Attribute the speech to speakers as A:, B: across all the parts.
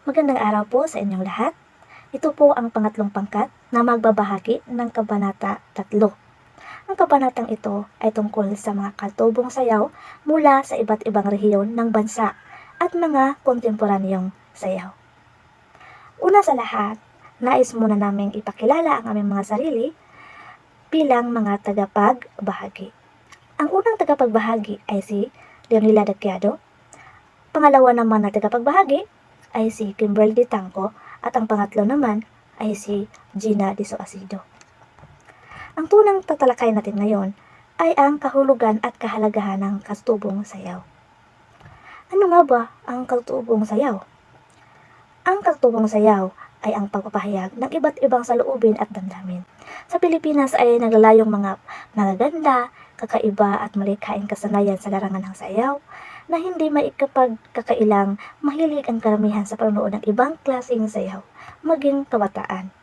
A: Magandang araw po sa inyong lahat. Ito po ang pangatlong pangkat na magbabahagi ng Kabanata 3. Ang kabanatang ito ay tungkol sa mga katubong sayaw mula sa iba't ibang rehiyon ng bansa at mga kontemporanyong sayaw. Una sa lahat, nais muna naming ipakilala ang aming mga sarili bilang mga tagapagbahagi. Ang unang tagapagbahagi ay si Leonila Daquiado. Pangalawa naman na tagapagbahagi ay si Kimberly Tangco at ang pangatlo naman ay si Gina Disoasido. Ang tunang tatalakay natin ngayon ay ang kahulugan at kahalagahan ng katutubong sayaw. Ano nga ba ang katutubong sayaw? Ang katutubong sayaw ay ang pagpapahayag ng iba't ibang saloobin at damdamin. Sa Pilipinas ay naglalayong mga magaganda, kakaiba at malikhaing kasanayan sa larangan ng sayaw na hindi maikapagkakailang mahilig ang karamihan sa panonood ng ibang klaseng sayaw, maging kabataan.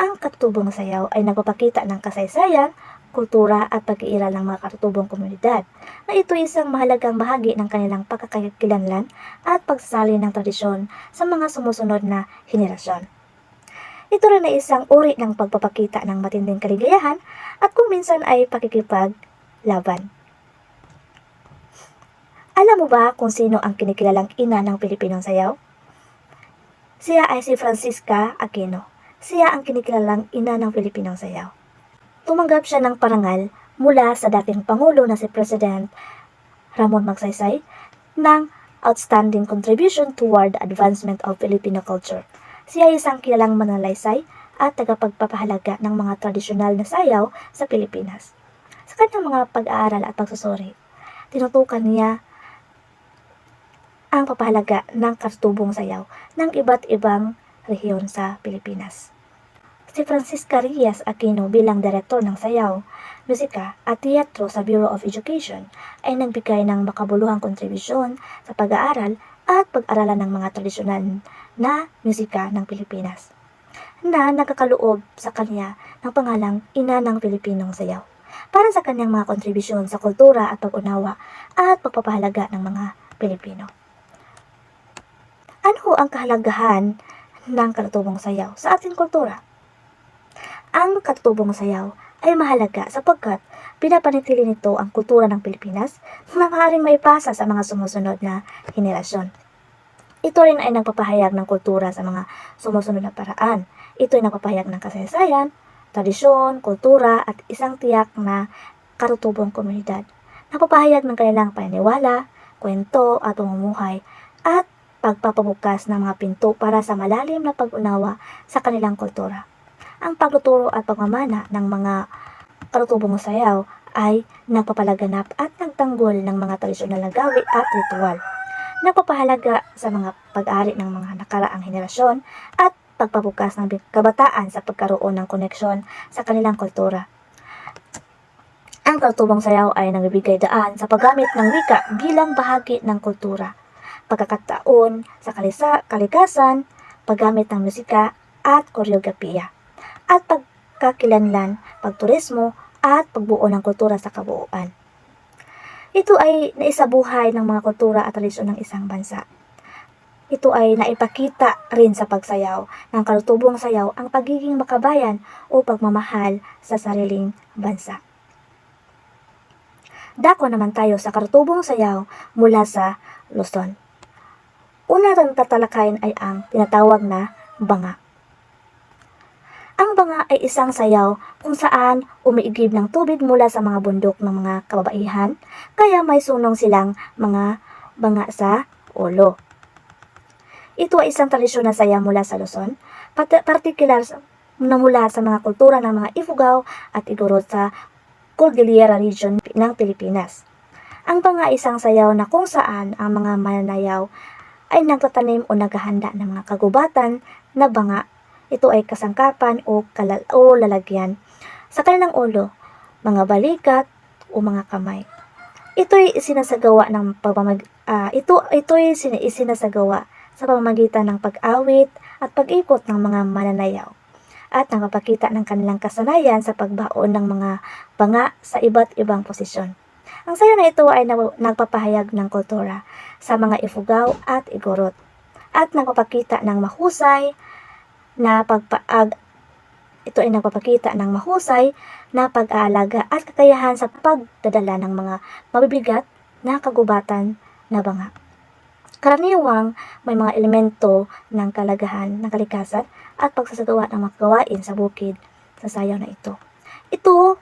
A: Ang katutubong sayaw ay nagpapakita ng kasaysayan, kultura at pag-iiral ng mga katutubong komunidad, na ito isang mahalagang bahagi ng kanilang pagkakakilanlan at pagsasali ng tradisyon sa mga sumusunod na henerasyon. Ito rin ay isang uri ng pagpapakita ng matinding kaligayahan at kung minsan ay pakikipaglaban. Alam mo ba kung sino ang kinikilalang ina ng Pilipinong sayaw? Siya ay si Francisca Aquino. Siya ang kinikilalang ina ng Pilipinong sayaw. Tumanggap siya ng parangal mula sa dating Pangulo na si President Ramon Magsaysay ng Outstanding Contribution toward the Advancement of Filipino Culture. Siya ay isang kilalang mananaysay at tagapagpapahalaga ng mga tradisyonal na sayaw sa Pilipinas. Sa kanyang mga pag-aaral at pagsusuri, tinutukan niya ang papahalaga ng katutubong sayaw ng iba't ibang rehiyon sa Pilipinas. Si Francisca Reyes Aquino bilang direktor ng sayaw, musika at teatro sa Bureau of Education ay nagbigay ng makabuluhang kontribusyon sa pag-aaral at pag-aralan ng mga tradisyonal na musika ng Pilipinas na nagkakaloob sa kanya ng pangalang Ina ng Pilipinong Sayaw para sa kanyang mga kontribusyon sa kultura at pag-unawa at pagpapahalaga ng mga Pilipino. Ano ang kahalagahan ng katutubong sayaw sa ating kultura? Ang katutubong sayaw ay mahalaga sapagkat pinapanatili nito ang kultura ng Pilipinas na maaaring maipasa sa mga sumusunod na henerasyon. Ito rin ay nagpapahayag ng kultura sa mga sumusunod na paraan. Ito ay nagpapahayag ng kasaysayan, tradisyon, kultura at isang tiyak na katutubong komunidad. Nagpapahayag ng kanilang paniniwala, kwento at pamumuhay at pagpapabukas ng mga pinto para sa malalim na pag-unawa sa kanilang kultura. Ang pagtuturo at pagmamana ng mga katutubong sayaw ay nagpapalaganap at nagtanggol ng mga tradisyonal na gawi at ritual. Nagpapahalaga sa mga pag-ari ng mga nakaraang henerasyon at pagpabukas ng kabataan sa pagkaroon ng koneksyon sa kanilang kultura. Ang katutubong sayaw ay nagbibigay daan sa paggamit ng wika bilang bahagi ng kultura, pagkakataon sa kalikasan, paggamit ng musika at koreografiya, at pagkakilanlan, pagturismo at pagbuo ng kultura sa kabuuan. Ito ay naisabuhay ng mga kultura at tradisyon ng isang bansa. Ito ay naipakita rin sa pagsayaw ng katutubong sayaw ang pagiging makabayan o pagmamahal sa sariling bansa. Dako naman tayo sa katutubong sayaw mula sa Luzon. Una ng tatalakayin ay ang tinatawag na banga. Ang banga ay isang sayaw kung saan umiigib ng tubig mula sa mga bundok ng mga kababaihan, kaya may sunong silang mga banga sa ulo. Ito ay isang tradisyon na sayaw mula sa Luzon, partikular na mula sa mga kultura ng mga Ifugao at Igorot sa Cordillera region ng Pilipinas. Ang banga ay isang sayaw na kung saan ang mga mananayaw ay nagtatanim o naghahanda ng mga kagubatan na banga. Ito ay kasangkapan o lalagyan sa kanilang ulo, mga balikat o mga kamay. Ito ay isinasagawa sa pamamagitan ng pag-awit at pag-ikot ng mga mananayaw at nagpapakita ng kanilang kasanayan sa pagbaon ng mga banga sa iba't ibang posisyon. Ang sayaw na ito ay nagpapahayag ng kultura sa mga Ifugao at Igorot. at nagpapakita ng mahusay na ito ay nagpapakita ng mahusay na pag-aalaga at kakayahan sa pagdadala ng mga mabibigat na kagubatan na banga. Karaniwang may mga elemento ng kalagahan ng kalikasan at pagsasagawa ng mga gawain sa bukid sa sayaw na ito. Ito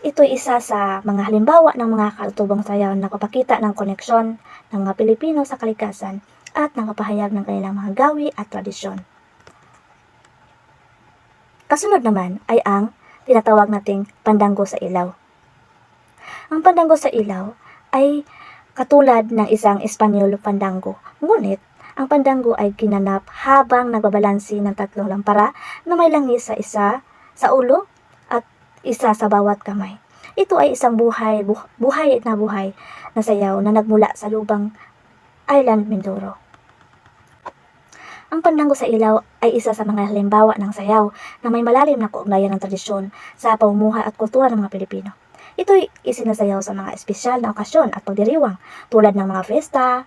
A: ay isa sa mga halimbawa ng mga katutubong sayaw na nagpapakita ng koneksyon ng mga Pilipino sa kalikasan at nagpapahayag ng kanilang mga gawi at tradisyon. Kasunod naman ay ang tinatawag nating pandango sa ilaw. Ang pandango sa ilaw ay katulad ng isang Espanyol pandango. Ngunit, ang pandango ay ginanap habang nagbabalansi ng 3 lampara na may langis sa isa sa ulo at isa sa bawat kamay. Ito ay isang buhay na sayaw na nagmula sa Lubang Island, Mindoro. Ang pandango sa ilaw ay isa sa mga halimbawa ng sayaw na may malalim na kaugnayan ng tradisyon sa pamumuhay at kultura ng mga Pilipino. Ito ay isinasayaw sa mga espesyal na okasyon at pagdiriwang tulad ng mga fiesta,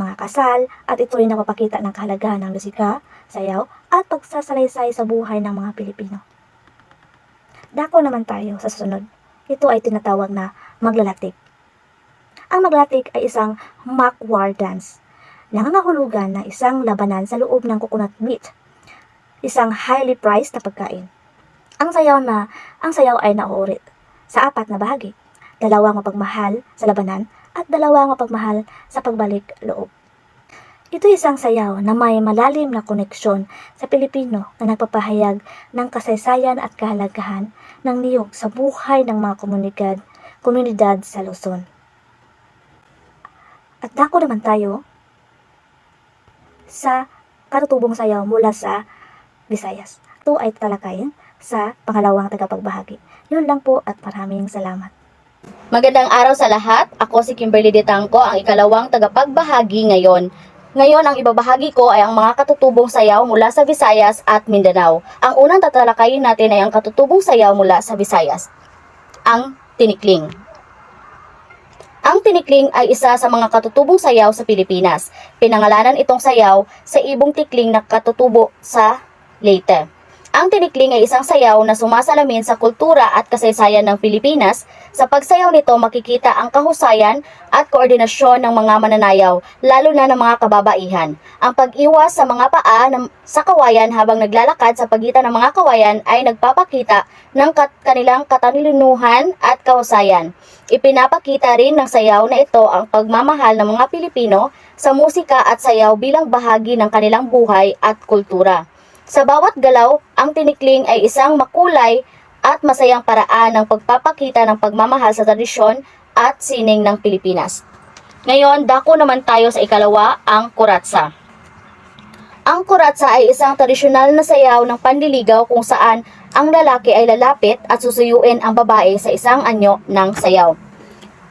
A: mga kasal, at ito ay napapakita ng kahalagahan ng musika, sayaw, at pagsasalaysay sa buhay ng mga Pilipino. Dako naman tayo sa susunod. Ito ay tinatawag na maglalatik. Ang maglatik ay isang mock war dance. Nangangahulugan na isang labanan sa loob ng coconut meat, isang highly priced na pagkain. Ang sayaw ay nauuri sa 4 na bahagi, 2 mapagmahal sa labanan at 2 mapagmahal sa pagbalik loob. Ito isang sayaw na may malalim na koneksyon sa Pilipino na nagpapahayag ng kasaysayan at kahalagahan ng niyog sa buhay ng mga komunidad sa Luzon. At dako naman tayo sa katutubong sayaw mula sa Visayas. Ito ay talakayin sa pangalawang tagapagbahagi. Yun lang po at maraming salamat.
B: Magandang araw sa lahat. Ako si Kimberly Ditangco, ang ikalawang tagapagbahagi ngayon. Ngayon, ang ibabahagi ko ay ang mga katutubong sayaw mula sa Visayas at Mindanao. Ang unang tatalakayin natin ay ang katutubong sayaw mula sa Visayas, ang tinikling. Ang tinikling ay isa sa mga katutubong sayaw sa Pilipinas. Pinangalanan itong sayaw sa ibong tikling na katutubo sa Leyte. Ang tinikling ay isang sayaw na sumasalamin sa kultura at kasaysayan ng Pilipinas. Sa pagsayaw nito makikita ang kahusayan at koordinasyon ng mga mananayaw, lalo na ng mga kababaihan. Ang pag-iwas sa mga paa sa kawayan habang naglalakad sa pagitan ng mga kawayan ay nagpapakita ng kanilang katalinuhan at kahusayan. Ipinapakita rin ng sayaw na ito ang pagmamahal ng mga Pilipino sa musika at sayaw bilang bahagi ng kanilang buhay at kultura. Sa bawat galaw, ang tinikling ay isang makulay at masayang paraan ng pagpapakita ng pagmamahal sa tradisyon at sining ng Pilipinas. Ngayon, dako naman tayo sa ikalawa, ang kuratsa. Ang kuratsa ay isang tradisyonal na sayaw ng panliligaw kung saan ang lalaki ay lalapit at susuyuin ang babae sa isang anyo ng sayaw.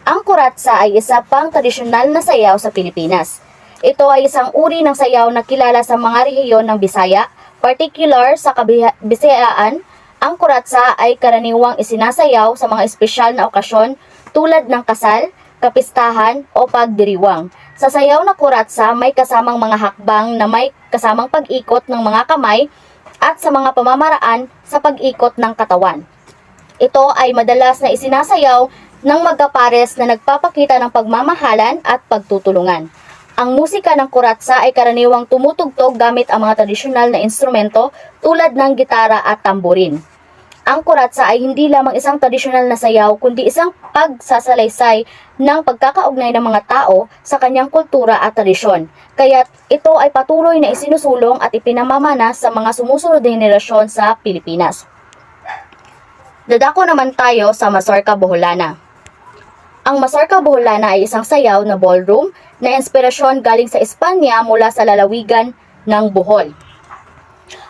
B: Ang kuratsa ay isa pang tradisyonal na sayaw sa Pilipinas. Ito ay isang uri ng sayaw na kilala sa mga rehiyon ng Bisaya, particular sa Bisayaan. Ang kuratsa ay karaniwang isinasayaw sa mga espesyal na okasyon tulad ng kasal, kapistahan o pagdiriwang. Sa sayaw na kuratsa may kasamang mga hakbang na may kasamang pag-ikot ng mga kamay at sa mga pamamaraan sa pag-ikot ng katawan. Ito ay madalas na isinasayaw ng magkapares na nagpapakita ng pagmamahalan at pagtutulungan. Ang musika ng kuratsa ay karaniwang tumutugtog gamit ang mga tradisyonal na instrumento tulad ng gitara at tamborin. Ang kuratsa ay hindi lamang isang tradisyonal na sayaw kundi isang pagsasalaysay ng pagkakaugnay ng mga tao sa kanyang kultura at tradisyon. Kaya ito ay patuloy na isinusulong at ipinamamana sa mga sumusunod na henerasyon sa Pilipinas. Dadako naman tayo sa Mazorca Boholana. Ang Mazorca Boholana ay isang sayaw na ballroom na inspirasyon galing sa Espanya mula sa lalawigan ng Bohol.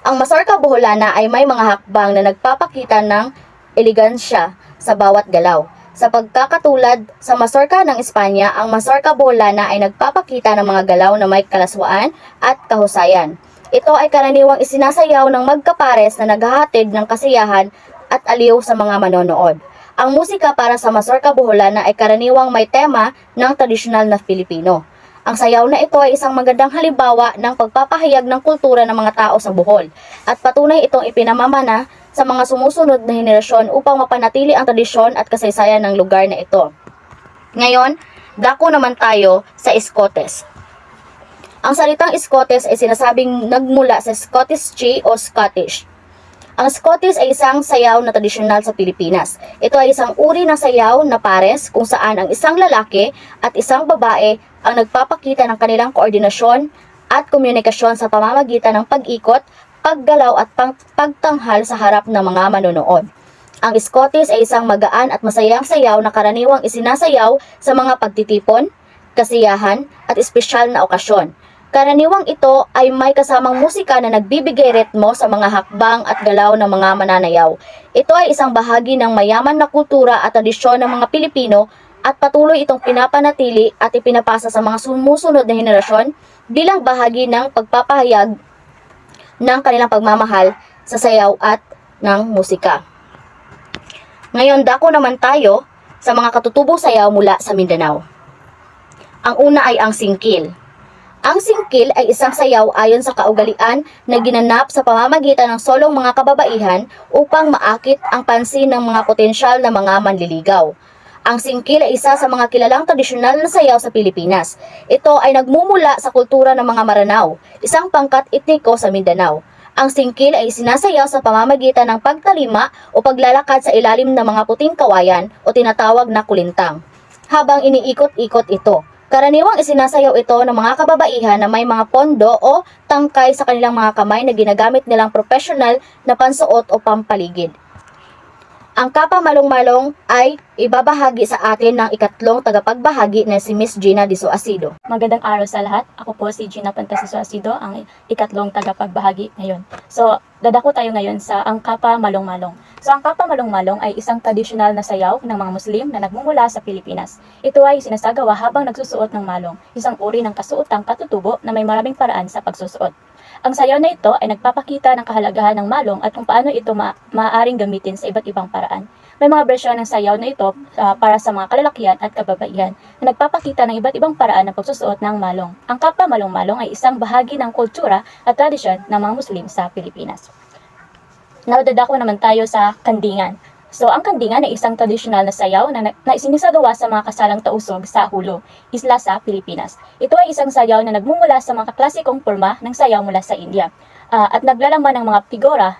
B: Ang Mazorca Boholana ay may mga hakbang na nagpapakita ng elegansya sa bawat galaw. Sa pagkakatulad sa Mazorca ng Espanya, ang Mazorca Boholana ay nagpapakita ng mga galaw na may kalaswaan at kahusayan. Ito ay karaniwang isinasayaw ng magkapares na naghahatid ng kasiyahan at aliw sa mga manonood. Ang musika para sa Mazorca Boholana ay karaniwang may tema ng tradisyonal na Filipino. Ang sayaw na ito ay isang magandang halimbawa ng pagpapahayag ng kultura ng mga tao sa Bohol at patunay itong ipinamamana sa mga sumusunod na henerasyon upang mapanatili ang tradisyon at kasaysayan ng lugar na ito. Ngayon, dako naman tayo sa Scottish. Ang salitang Scottish ay sinasabing nagmula sa Scottish o Scottish. Ang Scottish ay isang sayaw na tradisyonal sa Pilipinas. Ito ay isang uri ng sayaw na pares kung saan ang isang lalaki at isang babae ang nagpapakita ng kanilang koordinasyon at komunikasyon sa pamamagitan ng pag-ikot, paggalaw at pagtanghal sa harap ng mga manonood. Ang Scottish ay isang magaan at masayang sayaw na karaniwang isinasayaw sa mga pagtitipon, kasiyahan at espesyal na okasyon. Karaniwang ito ay may kasamang musika na nagbibigay ritmo sa mga hakbang at galaw ng mga mananayaw. Ito ay isang bahagi ng mayaman na kultura at tradisyon ng mga Pilipino at patuloy itong pinapanatili at ipinapasa sa mga sumusunod na henerasyon bilang bahagi ng pagpapahayag ng kanilang pagmamahal sa sayaw at ng musika. Ngayon, dako naman tayo sa mga katutubong sayaw mula sa Mindanao. Ang una ay ang singkil. Ang singkil ay isang sayaw ayon sa kaugalian na ginanap sa pamamagitan ng solong mga kababaihan upang maakit ang pansin ng mga potensyal na mga manliligaw. Ang singkil ay isa sa mga kilalang tradisyonal na sayaw sa Pilipinas. Ito ay nagmumula sa kultura ng mga Maranao, isang pangkat etniko sa Mindanao. Ang singkil ay sinasayaw sa pamamagitan ng pagtalima o paglalakad sa ilalim ng mga puting kawayan o tinatawag na kulintang. Habang iniikot-ikot ito, karaniwang isinasayaw ito ng mga kababaihan na may mga pondo o tangkay sa kanilang mga kamay na ginagamit nilang profesional na pansuot o pampaligid. Ang Kapa Malong-Malong ay ibabahagi sa atin ng ikatlong tagapagbahagi na si Miss Gina Disoasido.
C: Magandang araw sa lahat. Ako po si Gina Pantasisoasido, ang ikatlong tagapagbahagi ngayon. So, dadako tayo ngayon sa ang Kapa Malong-Malong. So, ang Kapa Malong-Malong ay isang tradisyonal na sayaw ng mga Muslim na nagmumula sa Pilipinas. Ito ay sinasagawa habang nagsusuot ng malong, isang uri ng kasuotang katutubo na may maraming paraan sa pagsusuot. Ang sayaw na ito ay nagpapakita ng kahalagahan ng malong at kung paano ito maaaring gamitin sa iba't ibang paraan. May mga bersyon ng sayaw na ito para sa mga kalalakihan at kababaihan na nagpapakita ng iba't ibang paraan ng pagsusuot ng malong. Ang Kapa Malong-Malong ay isang bahagi ng kultura at tradisyon ng mga Muslim sa Pilipinas. Now, dadako naman tayo sa kandingan. So, ang kandingan ay isang tradisyonal na sayaw na isinisagawa sa mga kasalang tausog sa Hulo, isla sa Pilipinas. Ito ay isang sayaw na nagmumula sa mga klasikong porma ng sayaw mula sa India at naglalaman ng mga figura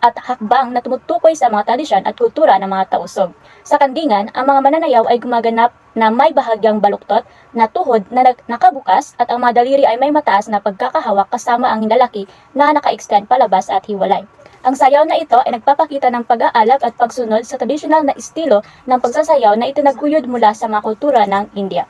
C: at hakbang na tumutukoy sa mga tradisyon at kultura ng mga tausog. Sa kandingan, ang mga mananayaw ay gumaganap na may bahagyang baluktot na tuhod na nakabukas at ang mga daliri ay may mataas na pagkakahawak kasama ang hinlalaki na naka-extend palabas at hiwalay. Ang sayaw na ito ay nagpapakita ng pag-aalab at pagsunod sa tradisyonal na estilo ng pagsasayaw na itinaguyod mula sa mga kultura ng India.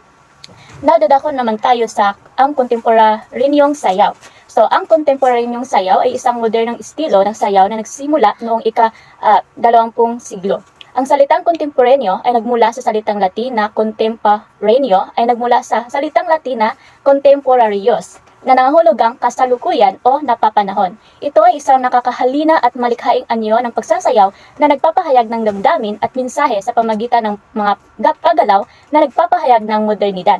C: Nadadako naman tayo sa ang kontemporaryong sayaw. So, ang kontemporaryong sayaw ay isang modernong estilo ng sayaw na nagsimula noong ika-20 siglo. Ang salitang kontemporaneo ay nagmula sa salitang Latin na contemporaneo ay nagmula sa salitang Latin na contemporarius na nangahulugang kasalukuyan o napapanahon. Ito ay isang nakakahalina at malikhaing anyo ng pagsasayaw na nagpapahayag ng damdamin at mensahe sa pamagitan ng mga paggalaw na nagpapahayag ng modernidad.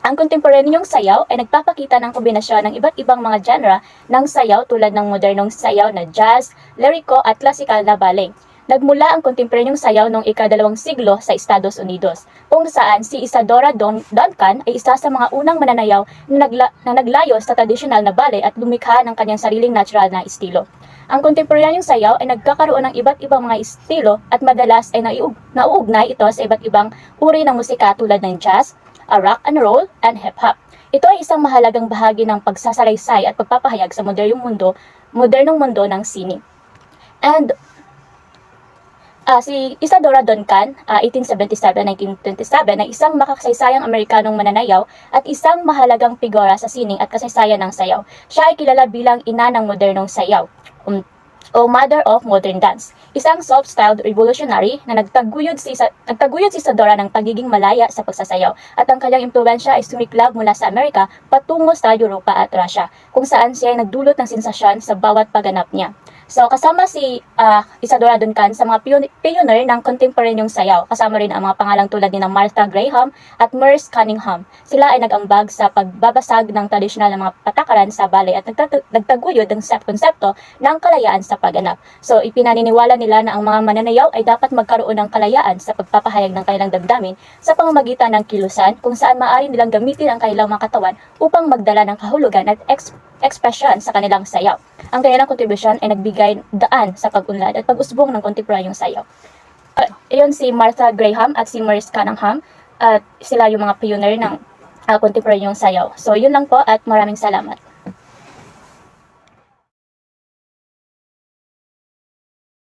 C: Ang kontemporaryong sayaw ay nagpapakita ng kombinasyon ng iba't ibang mga genre ng sayaw tulad ng modernong sayaw na jazz, liriko at klasikal na ballet. Nagmula ang kontemporaryong sayaw noong ika-2 siglo sa Estados Unidos, kung saan si Isadora Duncan ay isa sa mga unang mananayaw na naglayo sa tradisyonal na ballet at lumikha ng kanyang sariling natural na estilo. Ang kontemporaryong sayaw ay nagkakaroon ng iba't ibang mga estilo at madalas ay nauugnay ito sa iba't ibang uri ng musika tulad ng jazz, rock and roll, and hip-hop. Ito ay isang mahalagang bahagi ng pagsasalaysay at pagpapahayag sa modernong mundo ng sining. And si Isadora Duncan, 1877-1927, ay isang makakasaysayang Amerikanong mananayaw at isang mahalagang figura sa sining at kasaysayan ng sayaw. Siya ay kilala bilang ina ng modernong sayaw, o Mother of Modern Dance. Isang soft-styled revolutionary na nagtaguyod si Isadora ng pagiging malaya sa pagsasayaw at ang kanyang impluwensya ay sumiklab mula sa Amerika patungo sa Europa at Russia, kung saan siya ay nagdulot ng sensasyon sa bawat pagganap niya. So kasama si Isadora Duncan sa mga pioneer ng contemporaneong sayaw. Kasama rin ang mga pangalang tulad ni Martha Graham at Merce Cunningham. Sila ay nag-ambag sa pagbabasag ng tradisyonal na mga patakaran sa ballet at nagtaguyod ng konsepto ng kalayaan sa pagganap. So ipinaniniwala nila na ang mga mananayaw ay dapat magkaroon ng kalayaan sa pagpapahayag ng kanilang damdamin sa pamamagitan ng kilusan kung saan maaari nilang gamitin ang kanilang mga katawan upang magdala ng kahulugan at ekspresyon sa kanilang sayaw. Ang kanilang kontribusyon ay nagbigay daan sa pag-unlad at pag-usbong ng kontemporaryong sayaw. Iyon si Martha Graham at si Merce Cunningham at sila yung mga pioneer ng kontemporaryong sayaw. So yun lang po at maraming salamat.